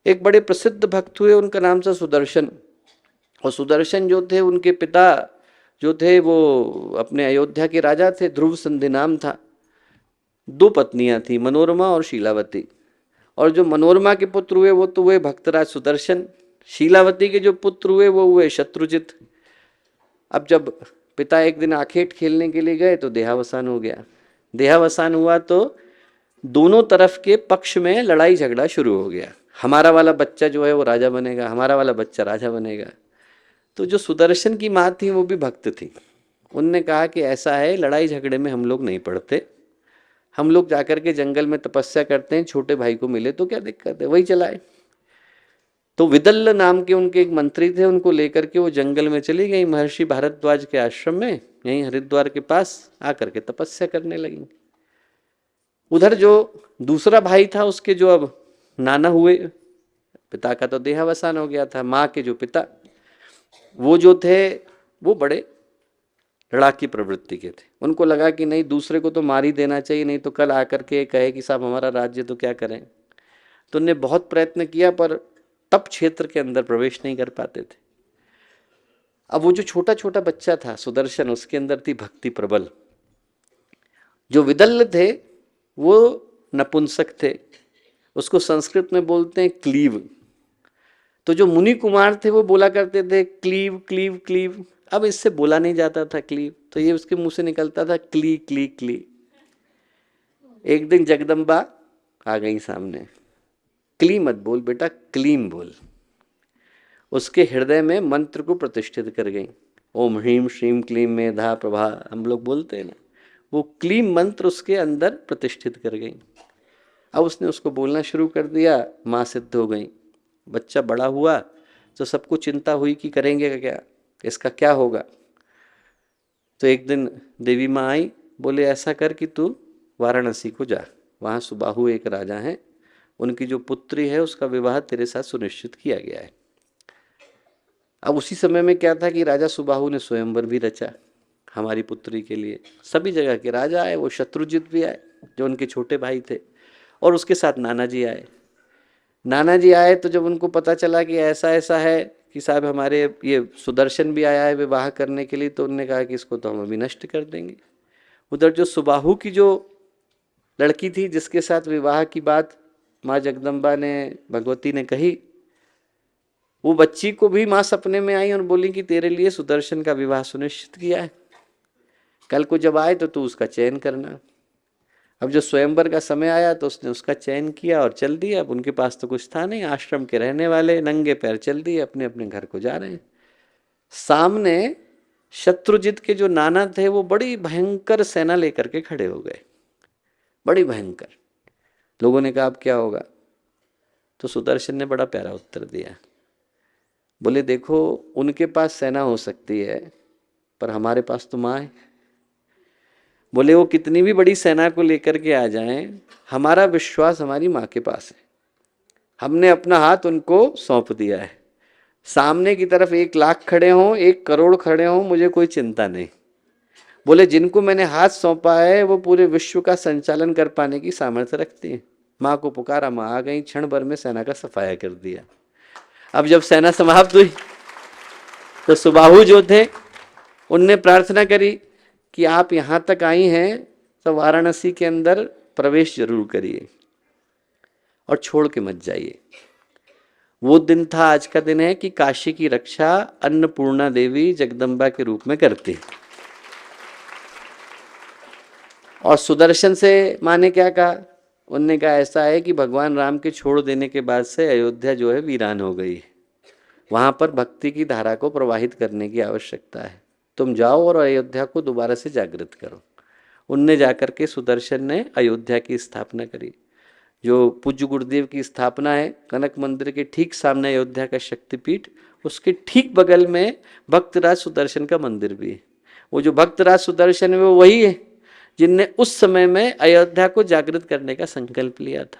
एक बड़े प्रसिद्ध भक्त हुए, उनका नाम था सुदर्शन। और सुदर्शन जो थे, उनके पिता जो थे वो अपने अयोध्या के राजा थे, ध्रुव संधि नाम था। 2 पत्नियां थी, मनोरमा और शीलावती। और जो मनोरमा के पुत्र हुए वो तो हुए भक्तराज सुदर्शन। शीलावती के जो पुत्र हुए वो हुए शत्रुजित। अब जब पिता एक दिन आखेट खेलने के लिए गए तो देहावसान हो गया। देहावसान हुआ तो दोनों तरफ के पक्ष में लड़ाई झगड़ा शुरू हो गया। हमारा वाला बच्चा जो है वो राजा बनेगा, हमारा वाला बच्चा राजा बनेगा। तो जो सुदर्शन की माँ थी वो भी भक्त थी। उनने कहा कि ऐसा है, लड़ाई झगड़े में हम लोग नहीं पड़ते, हम लोग जाकर के जंगल में तपस्या करते हैं, छोटे भाई को मिले तो क्या दिक्कत है, वही चलाए। तो विदल्ल नाम के उनके एक मंत्री थे, उनको लेकर के वो जंगल में चली गई, महर्षि भारद्वाज के आश्रम में, यहीं हरिद्वार के पास आकर के तपस्या करने लगी। उधर जो दूसरा भाई था उसके जो अब नाना हुए, पिता का तो देहावसान हो गया था, माँ के जो पिता वो जो थे वो बड़े लड़ाकी प्रवृत्ति के थे। उनको लगा कि नहीं, दूसरे को तो मार ही देना चाहिए, नहीं तो कल आकर के कहे कि साहब हमारा राज्य तो क्या करें। तो उन्होंने बहुत प्रयत्न किया पर तप क्षेत्र के अंदर प्रवेश नहीं कर पाते थे। अब वो जो छोटा छोटा बच्चा था सुदर्शन, उसके अंदर थी भक्ति प्रबल। जो विदल्ल थे वो नपुंसक थे, उसको संस्कृत में बोलते हैं क्लीव। तो जो मुनि कुमार थे वो बोला करते थे क्लीव क्लीव क्लीव। अब इससे बोला नहीं जाता था क्लीव, तो ये उसके मुंह से निकलता था क्ली क्ली क्ली। एक दिन जगदम्बा आ गई सामने, क्ली मत बोल बेटा, क्लीम बोल। उसके हृदय में मंत्र को प्रतिष्ठित कर गई। ओम ह्रीम श्रीम क्लीम मेधा प्रभा हम लोग बोलते हैं ना, वो क्लीम मंत्र उसके अंदर प्रतिष्ठित कर गई। अब उसने उसको बोलना शुरू कर दिया, माँ सिद्ध हो गई। बच्चा बड़ा हुआ तो सबको चिंता हुई कि करेंगे क्या, इसका क्या होगा। तो एक दिन देवी माँ आई, बोले ऐसा कर कि तू वाराणसी को जा, वहाँ सुबाहु एक राजा हैं, उनकी जो पुत्री है उसका विवाह तेरे साथ सुनिश्चित किया गया है। अब उसी समय में क्या था कि राजा सुबाहु ने स्वयंवर भी रचा हमारी पुत्री के लिए। सभी जगह के राजा आए, वो शत्रुजित भी आए जो उनके छोटे भाई थे, और उसके साथ नाना जी आए। नाना जी आए तो जब उनको पता चला कि ऐसा ऐसा है कि साहब हमारे ये सुदर्शन भी आया है विवाह करने के लिए, तो उन्होंने कहा कि इसको तो हम अभी नष्ट कर देंगे। उधर जो सुबाहु की जो लड़की थी जिसके साथ विवाह की बात माँ जगदम्बा ने, भगवती ने कही, वो बच्ची को भी माँ सपने में आई और बोली कि तेरे लिए सुदर्शन का विवाह सुनिश्चित किया है, कल को जब आए तो तू उसका चयन करना। अब जो स्वयंवर का समय आया तो उसने उसका चयन किया और चल दिया। अब उनके पास तो कुछ था नहीं, आश्रम के रहने वाले नंगे पैर चल दिए, अपने अपने घर को जा रहे हैं। सामने शत्रुजित के जो नाना थे वो बड़ी भयंकर सेना लेकर के खड़े हो गए, बड़ी भयंकर। लोगों ने कहा अब क्या होगा, तो सुदर्शन ने बड़ा प्यारा उत्तर दिया, बोले देखो उनके पास सेना हो सकती है पर हमारे पास तो माँ है। बोले वो कितनी भी बड़ी सेना को लेकर के आ जाएं, हमारा विश्वास हमारी माँ के पास है, हमने अपना हाथ उनको सौंप दिया है। सामने की तरफ 1 लाख खड़े हों, 1 करोड़ खड़े हों, मुझे कोई चिंता नहीं। बोले जिनको मैंने हाथ सौंपा है वो पूरे विश्व का संचालन कर पाने की सामर्थ्य रखती है। माँ को पुकारा, माँ आ गई, क्षण भर में सेना का सफाया कर दिया। अब जब सेना समाप्त हुई तो सुबाहु जो थे उनने प्रार्थना करी कि आप यहाँ तक आई हैं तो वाराणसी के अंदर प्रवेश जरूर करिए और छोड़ के मत जाइए। वो दिन था, आज का दिन है कि काशी की रक्षा अन्नपूर्णा देवी जगदम्बा के रूप में करती। और सुदर्शन से माँ ने क्या कहा, उनने कहा ऐसा है कि भगवान राम के छोड़ देने के बाद से अयोध्या जो है वीरान हो गई है, वहाँ पर भक्ति की धारा को प्रवाहित करने की आवश्यकता है, तुम जाओ और अयोध्या को दोबारा से जागृत करो। उनने जाकर के सुदर्शन ने अयोध्या की स्थापना करी। जो पूज्य गुरुदेव की स्थापना है, कनक मंदिर के ठीक सामने अयोध्या का शक्तिपीठ, उसके ठीक बगल में भक्तराज सुदर्शन का मंदिर भी है। वो जो भक्तराज सुदर्शन है वो वही है जिनने उस समय में अयोध्या को जागृत करने का संकल्प लिया था।